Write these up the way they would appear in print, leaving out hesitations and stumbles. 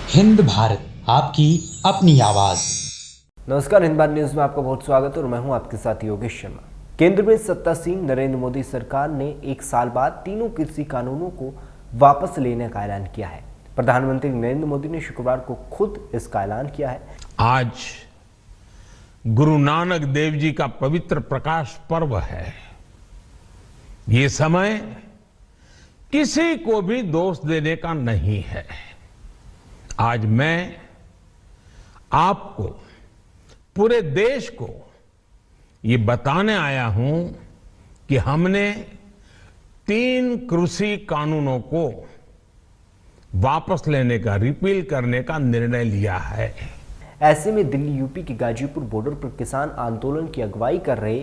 हिंद भारत, आपकी अपनी आवाज। नमस्कार, हिंद भारत न्यूज में आपका बहुत स्वागत है और मैं हूं आपके साथ योगेश शर्मा। केंद्र में सत्तासीन नरेंद्र मोदी सरकार ने एक साल बाद तीनों कृषि कानूनों को वापस लेने का ऐलान किया है। प्रधानमंत्री नरेंद्र मोदी ने शुक्रवार को खुद इसका ऐलान किया है। आज गुरु नानक देव जी का पवित्र प्रकाश पर्व है। ये समय किसी को भी दोष देने का नहीं है। आज मैं आपको, पूरे देश को ये बताने आया हूं कि हमने 3 कृषि कानूनों को वापस लेने का, रिपील करने का निर्णय लिया है। ऐसे में दिल्ली यूपी के गाजीपुर बॉर्डर पर किसान आंदोलन की अगुवाई कर रहे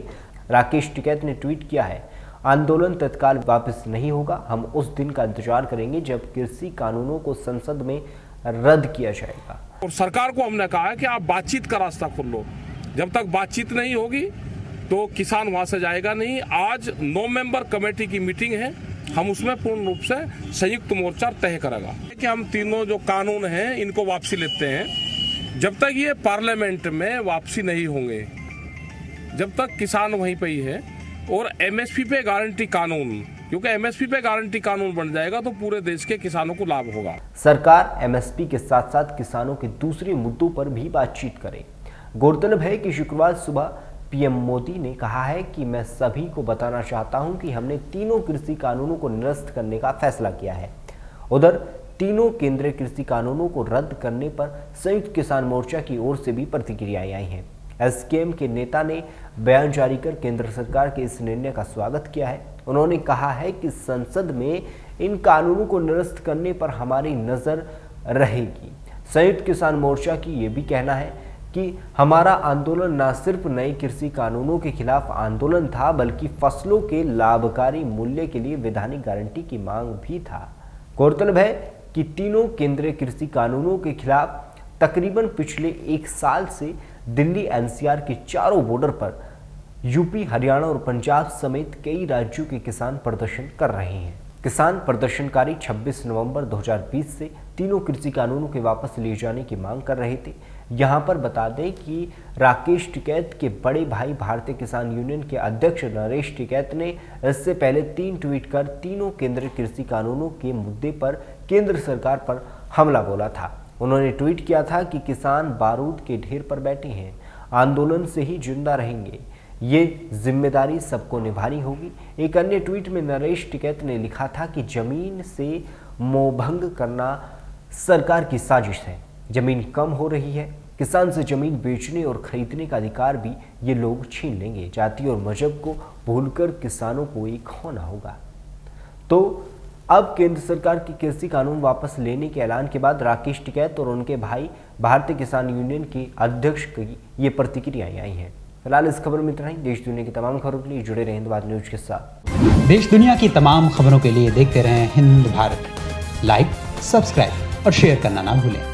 राकेश टिकैत ने ट्वीट किया है, आंदोलन तत्काल वापस नहीं होगा। हम उस दिन का इंतजार करेंगे जब कृषि कानूनों को संसद में रद्द किया जाएगा। और सरकार को हमने कहा है कि आप बातचीत का रास्ता खोल लो। जब तक बातचीत नहीं होगी तो किसान वहां से जाएगा नहीं। आज 9 मेंबर कमेटी की मीटिंग है, हम उसमें पूर्ण रूप से संयुक्त मोर्चा तय करेगा कि हम तीनों जो कानून हैं इनको वापसी लेते हैं। जब तक ये पार्लियामेंट में वापसी नहीं होंगे, जब तक किसान वहीं पे ही है। और एमएसपी पे गारंटी कानून, क्योंकि एमएसपी पे गारंटी कानून बन जाएगा तो पूरे देश के किसानों को लाभ होगा। सरकार एमएसपी के साथ साथ किसानों के दूसरे मुद्दों पर भी बातचीत करे। गौरतलब है कि शुक्रवार सुबह पीएम मोदी ने कहा है कि मैं सभी को बताना चाहता हूं कि हमने तीनों कृषि कानूनों को निरस्त करने का फैसला किया है। उधर तीनों केंद्रीय कृषि कानूनों को रद्द करने पर संयुक्त किसान मोर्चा की ओर से भी प्रतिक्रियाएं आई हैं। एसकेएम के नेता ने बयान जारी कर केंद्र सरकार के इस निर्णय का स्वागत किया है। उन्होंने कहा है कि संसद में इन कानूनों को निरस्त करने पर हमारी नजर रहेगी। संयुक्त किसान मोर्चा की ये भी कहना है कि हमारा आंदोलन न सिर्फ नए कृषि कानूनों के खिलाफ आंदोलन था, बल्कि फसलों के लाभकारी मूल्य के लिए वैधानिक गारंटी की मांग भी था। गौरतलब है कि तीनों केंद्रीय कृषि कानूनों के खिलाफ तकरीबन पिछले 1 साल से दिल्ली एनसीआर के चारों बॉर्डर पर यूपी, हरियाणा और पंजाब समेत कई राज्यों के किसान प्रदर्शन कर रहे हैं। किसान प्रदर्शनकारी 26 नवंबर 2020 से तीनों कृषि कानूनों के वापस लिए जाने की मांग कर रहे थे। यहां पर बता दें कि राकेश टिकैत के बड़े भाई भारतीय किसान यूनियन के अध्यक्ष नरेश टिकैत ने इससे पहले 3 ट्वीट कर तीनों केंद्रीय कृषि कानूनों के मुद्दे पर केंद्र सरकार पर हमला बोला था। उन्होंने ट्वीट किया था कि किसान बारूद के ढेर पर बैठे हैं, आंदोलन से ही जिंदा रहेंगे, ये जिम्मेदारी सबको निभानी होगी। एक अन्य ट्वीट में नरेश टिकैत ने लिखा था कि जमीन से मोहभंग करना सरकार की साजिश है, जमीन कम हो रही है, किसान से जमीन बेचने और खरीदने का अधिकार भी ये लोग छीन लेंगे। जाति और मजहब को भूलकर किसानों को एक होना होगा। तो अब केंद्र सरकार की कृषि कानून वापस लेने के ऐलान के बाद राकेश टिकैत और उनके भाई भारतीय किसान यूनियन के अध्यक्ष की ये प्रतिक्रियाएं आई हैं। फिलहाल इस खबर में इतना ही। देश दुनिया की तमाम खबरों के लिए जुड़े रहें हिंद भारत न्यूज के साथ। देश दुनिया की तमाम खबरों के लिए देखते रहें हिंद भारत। लाइक, सब्सक्राइब और शेयर करना ना भूलें।